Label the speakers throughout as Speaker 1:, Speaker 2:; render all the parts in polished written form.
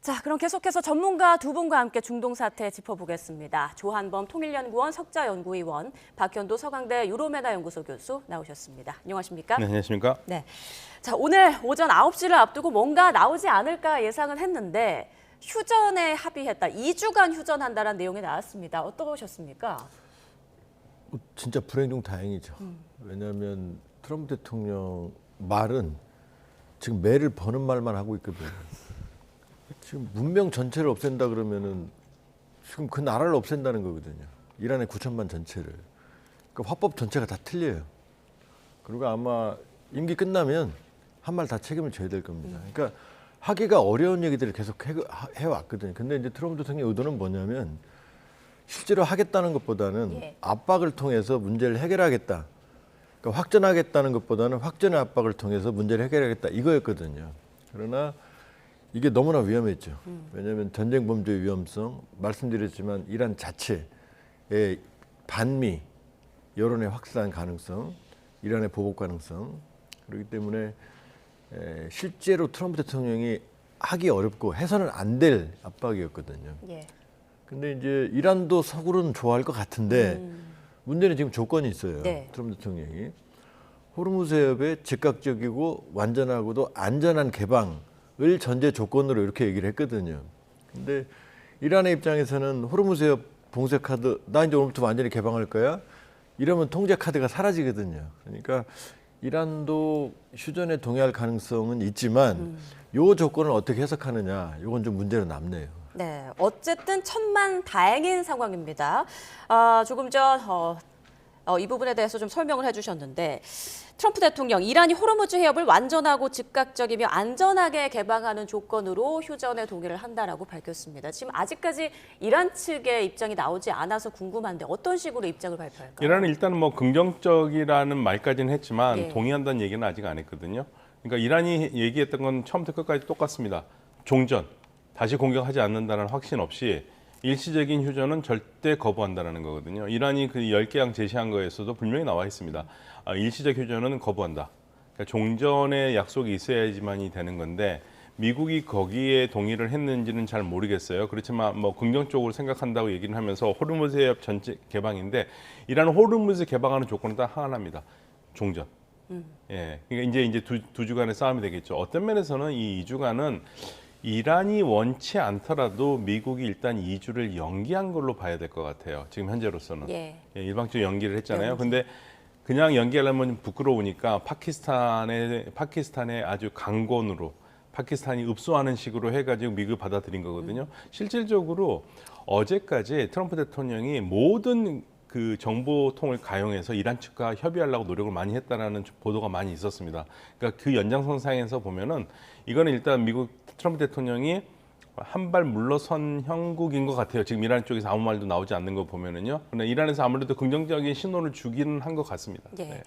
Speaker 1: 자, 그럼 계속해서 전문가 두 분과 함께 중동 사태 짚어보겠습니다. 조한범 통일연구원 석자연구위원, 박현도 서강대 유로메나 연구소 교수 나오셨습니다. 안녕하십니까?
Speaker 2: 네, 안녕하십니까?
Speaker 1: 네. 자, 오늘 오전 9시를 앞두고 뭔가 나오지 않을까 예상은 했는데 휴전에 합의했다. 2주간 휴전한다는 내용이 나왔습니다. 어떠셨습니까?
Speaker 3: 진짜 불행 중 다행이죠. 왜냐하면 트럼프 대통령 말은 지금 매를 버는 말만 하고 있거든요. 지금 문명 전체를 없앤다 그러면은 지금 그 나라를 없앤다는 거거든요. 이란의 9천만 전체를. 그러니까 화법 전체가 다 틀려요. 그리고 아마 임기 끝나면 한 말 다 책임을 져야 될 겁니다. 그러니까 하기가 어려운 얘기들을 계속 해왔거든요. 근데 이제 트럼프 대통령의 의도는 뭐냐면 실제로 하겠다는 것보다는 압박을 통해서 문제를 해결하겠다. 그러니까 확전하겠다는 것보다는 확전의 압박을 통해서 문제를 해결하겠다. 이거였거든요. 그러나 이게 너무나 위험했죠. 왜냐하면 전쟁 범죄의 위험성, 말씀드렸지만 이란 자체의 반미 여론의 확산 가능성, 이란의 보복 가능성, 그렇기 때문에 실제로 트럼프 대통령이 하기 어렵고 해서는 안 될 압박이었거든요. 근데 이제 이란도 서구는 좋아할 것 같은데 문제는 지금 조건이 있어요. 트럼프 대통령이 호르무즈 해협의 즉각적이고 완전하고도 안전한 개방을 전제 조건으로 이렇게 얘기를 했거든요. 근데 이란의 입장에서는 호르무즈 해협 봉쇄 카드 나 이제 오늘부터 완전히 개방할 거야. 이러면 통제 카드가 사라지거든요. 그러니까 이란도 휴전에 동의할 가능성은 있지만 요 조건을 어떻게 해석하느냐, 이건 좀 문제로 남네요.
Speaker 1: 네, 어쨌든 천만다행인 상황입니다. 조금 전 이 부분에 대해서 좀 설명을 해주셨는데 트럼프 대통령, 이란이 호르무즈 해협을 완전하고 즉각적이며 안전하게 개방하는 조건으로 휴전에 동의를 한다라고 밝혔습니다. 지금 아직까지 이란 측의 입장이 나오지 않아서 궁금한데 어떤 식으로 입장을 발표할까요?
Speaker 2: 이란은 일단은 뭐 긍정적이라는 말까지는 했지만 동의한다는 얘기는 아직 안 했거든요. 그러니까 이란이 얘기했던 건 처음부터 끝까지 똑같습니다. 종전, 다시 공격하지 않는다는 확신 없이 일시적인 휴전은 절대 거부한다는 거거든요. 이란이 그 10개항 제시한 거에서도 분명히 나와 있습니다. 일시적 휴전은 거부한다. 그러니까 종전의 약속이 있어야지만이 되는 건데 미국이 거기에 동의를 했는지는 잘 모르겠어요. 그렇지만 뭐 긍정적으로 생각한다고 얘기를 하면서 호르무즈 해협 전체 개방인데 이란은 호르무즈 개방하는 조건은 딱 하나입니다. 종전. 예, 그러니까 이제 두 주간의 싸움이 되겠죠. 어떤 면에서는 이 2주간은 이란이 원치 않더라도 미국이 일단 2주를 연기한 걸로 봐야 될 것 같아요. 지금 현재로서는. 일방적으로 연기를 했잖아요. 근데 그냥 연기하려면 부끄러우니까 파키스탄의 아주 강권으로 파키스탄이 읍소하는 식으로 해가지고 미국을 받아들인 거거든요. 실질적으로 어제까지 트럼프 대통령이 모든 그 정보통을 가용해서 이란 측과 협의하려고 노력을 많이 했다라는 보도가 많이 있었습니다. 그러니까 그 연장선상에서 보면은 이거는 일단 미국 트럼프 대통령이 한 발 물러선 형국인 것 같아요. 지금 이란 쪽에서 아무 말도 나오지 않는 거 보면은요. 그러나 이란에서 아무래도 긍정적인 신호를 주기는 한 것 같습니다. 네.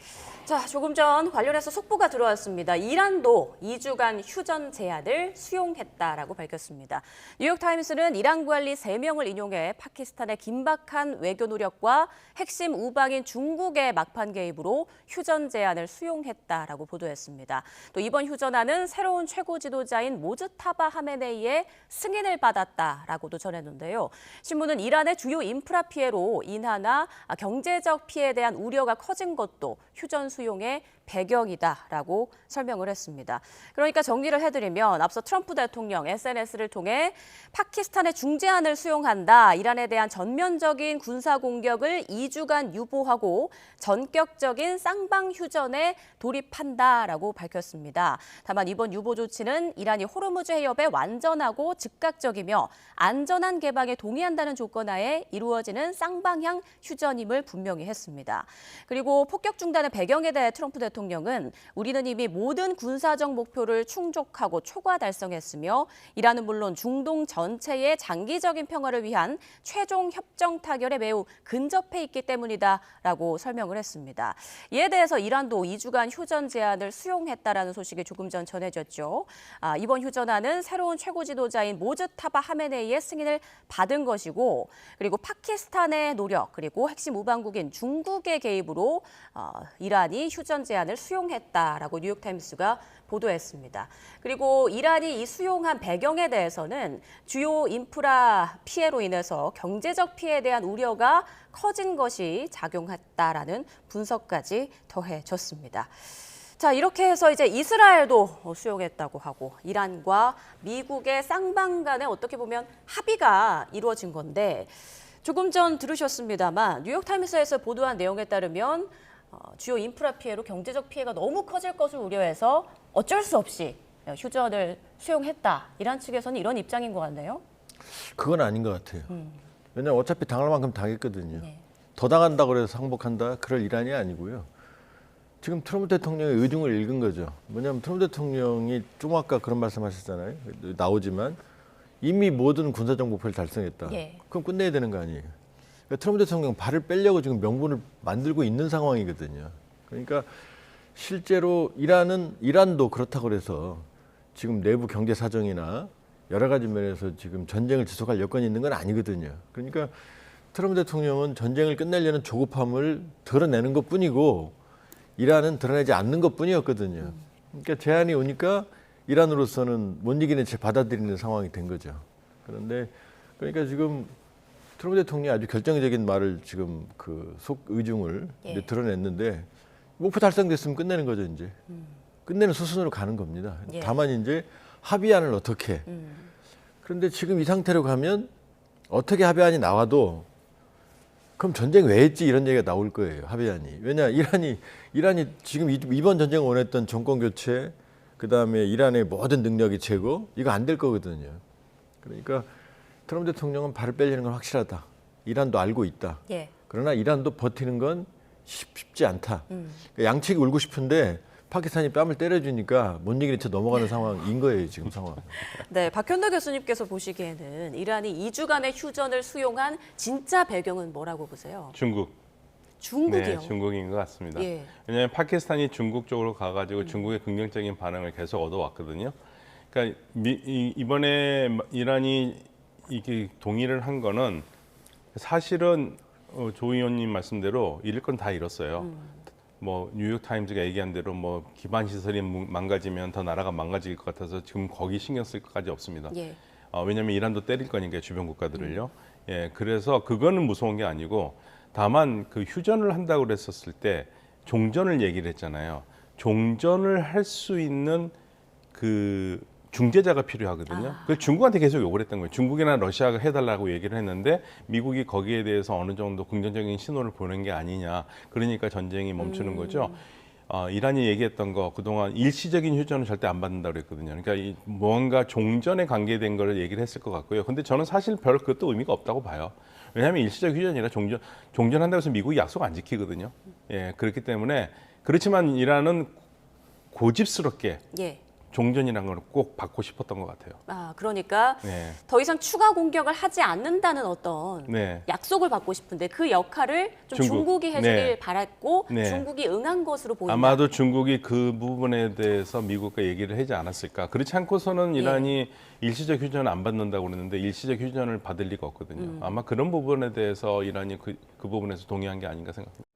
Speaker 1: 자, 조금 전 관련해서 속보가 들어왔습니다. 이란도 2주간 휴전 제안을 수용했다라고 밝혔습니다. 뉴욕타임스는 이란 관리 3명을 인용해 파키스탄의 긴박한 외교 노력과 핵심 우방인 중국의 막판 개입으로 휴전 제안을 수용했다라고 보도했습니다. 또 이번 휴전안은 새로운 최고 지도자인 모즈타바 하메네이의 승인을 받았다라고도 전했는데요. 신문은 이란의 주요 인프라 피해로 인하나 경제적 피해에 대한 우려가 커진 것도 휴전 수용의 배경이다라고 설명을 했습니다. 그러니까 정리를 해드리면 앞서 트럼프 대통령 SNS를 통해 파키스탄의 중재안을 수용한다. 이란에 대한 전면적인 군사 공격을 2주간 유보하고 전격적인 쌍방 휴전에 돌입한다라고 밝혔습니다. 다만 이번 유보 조치는 이란이 호르무즈 해협의 완전하고 즉각적이며 안전한 개방에 동의한다는 조건 하에 이루어지는 쌍방향 휴전임을 분명히 했습니다. 그리고 폭격 중단의 배경에 대해 트럼프 대통령은 우리는 이미 모든 군사적 목표를 충족하고 초과 달성했으며 이란은 물론 중동 전체의 장기적인 평화를 위한 최종 협정 타결에 매우 근접해 있기 때문이다라고 설명을 했습니다. 이에 대해서 이란도 2주간 휴전 제안을 수용했다라는 소식이 조금 전 전해졌죠. 이번 휴전안은 새로운 최고 지도자인 모즈타바 하메네이의 승인을 받은 것이고 그리고 파키스탄의 노력 그리고 핵심 우방국인 중국의 개입으로 이란이 휴전 제안을 제안을 수용했다라고 뉴욕타임스가 보도했습니다. 그리고 이란이 이 수용한 배경에 대해서는 주요 인프라 피해로 인해서 경제적 피해에 대한 우려가 커진 것이 작용했다라는 분석까지 더해졌습니다. 자, 이렇게 해서 이제 이스라엘도 수용했다고 하고 이란과 미국의 쌍방 간에 어떻게 보면 합의가 이루어진 건데 조금 전 들으셨습니다만 뉴욕타임스에서 보도한 내용에 따르면 주요 인프라 피해로 경제적 피해가 너무 커질 것을 우려해서 어쩔 수 없이 휴전을 수용했다. 이란 측에서는 이런 입장인 것 같네요.
Speaker 3: 그건 아닌 것 같아요. 왜냐하면 어차피 당할 만큼 당했거든요.
Speaker 1: 네.
Speaker 3: 더 당한다고 해서 상복한다? 그럴 일환이 아니고요. 지금 트럼프 대통령의 의중을 읽은 거죠. 뭐냐면 트럼프 대통령이 좀 아까 그런 말씀하셨잖아요. 나오지만 이미 모든 군사적 목표를 달성했다.
Speaker 1: 예.
Speaker 3: 그럼 끝내야 되는 거 아니에요. 그러니까 트럼프 대통령 발을 빼려고 지금 명분을 만들고 있는 상황이거든요. 그러니까 실제로 이란도 그렇다고 그래서 지금 내부 경제 사정이나 여러 가지 면에서 지금 전쟁을 지속할 여건이 있는 건 아니거든요. 그러니까 트럼프 대통령은 전쟁을 끝내려는 조급함을 드러내는 것뿐이고 이란은 드러내지 않는 것뿐이었거든요. 그러니까 제안이 오니까 이란으로서는 못 이기는 채 받아들이는 상황이 된 거죠. 그러니까 지금 트럼프 대통령이 아주 결정적인 말을 지금 그 속 의중을 이제 드러냈는데 목표 달성됐으면 끝내는 거죠, 이제. 끝내는 수순으로 가는 겁니다.
Speaker 1: 예.
Speaker 3: 다만 이제 합의안을 어떻게. 그런데 지금 이 상태로 가면 어떻게 합의안이 나와도 그럼 전쟁 왜 했지 이런 얘기가 나올 거예요. 합의안이. 왜냐 이란이 지금 이번 전쟁을 원했던 정권 교체 그다음에 이란의 모든 능력이 제거 이거 안 될 거거든요. 그러니까 트럼프 대통령은 발을 빼려는 건 확실하다. 이란도 알고 있다.
Speaker 1: 예.
Speaker 3: 그러나 이란도 버티는 건 쉽지 않다. 그러니까 양측이 울고 싶은데 파키스탄이 뺨을 때려주니까 못 이기는 채 넘어가는 상황인 거예요. 지금 상황.
Speaker 1: 네, 박현도 교수님께서 보시기에는 이란이 2주간의 휴전을 수용한 진짜 배경은 뭐라고 보세요?
Speaker 2: 중국.
Speaker 1: 중국이요?
Speaker 2: 네, 중국인 것 같습니다.
Speaker 1: 예.
Speaker 2: 왜냐하면 파키스탄이 중국 쪽으로 가가지고 중국의 긍정적인 반응을 계속 얻어왔거든요. 그러니까 이번에 이란이 이게 동의를 한 거는 사실은 조 의원님 말씀대로 잃을 건 다 잃었어요. 뭐 뉴욕 타임즈가 얘기한 대로 뭐 기반 시설이 망가지면 더 나라가 망가질 것 같아서 지금 거기 신경 쓸 것까지 없습니다.
Speaker 1: 예.
Speaker 2: 왜냐하면 이란도 때릴 거니까 주변 국가들을요. 예, 그래서 그거는 무서운 게 아니고 다만 그 휴전을 한다고 그랬었을 때 종전을 얘기를 했잖아요. 종전을 할 수 있는 그 중재자가 필요하거든요. 그래서 중국한테 계속 요구를 했던 거예요. 중국이나 러시아가 해달라고 얘기를 했는데 미국이 거기에 대해서 어느 정도 긍정적인 신호를 보낸 게 아니냐. 그러니까 전쟁이 멈추는 거죠. 이란이 얘기했던 거 그동안 일시적인 휴전은 절대 안 받는다고 그랬거든요. 그러니까 뭔가 종전에 관계된 거를 얘기를 했을 것 같고요. 근데 저는 사실 별 그것도 의미가 없다고 봐요. 왜냐하면 일시적 휴전이라 종전한다고 해서 미국이 약속 안 지키거든요. 예, 그렇기 때문에 그렇지만 이란은 고집스럽게
Speaker 1: 예.
Speaker 2: 종전이라는 걸 꼭 받고 싶었던 것 같아요.
Speaker 1: 그러니까
Speaker 2: 네.
Speaker 1: 더 이상 추가 공격을 하지 않는다는 어떤
Speaker 2: 네.
Speaker 1: 약속을 받고 싶은데 그 역할을 좀
Speaker 2: 중국.
Speaker 1: 중국이 해주길
Speaker 2: 네.
Speaker 1: 바랐고
Speaker 2: 네.
Speaker 1: 중국이 응한 것으로 보인다.
Speaker 2: 아마도 중국이 그 부분에 대해서 미국과 얘기를 하지 않았을까. 그렇지 않고서는 이란이 일시적 휴전을 안 받는다고 그러는데 일시적 휴전을 받을 리가 없거든요. 아마 그런 부분에 대해서 이란이 그 부분에서 동의한 게 아닌가 생각합니다.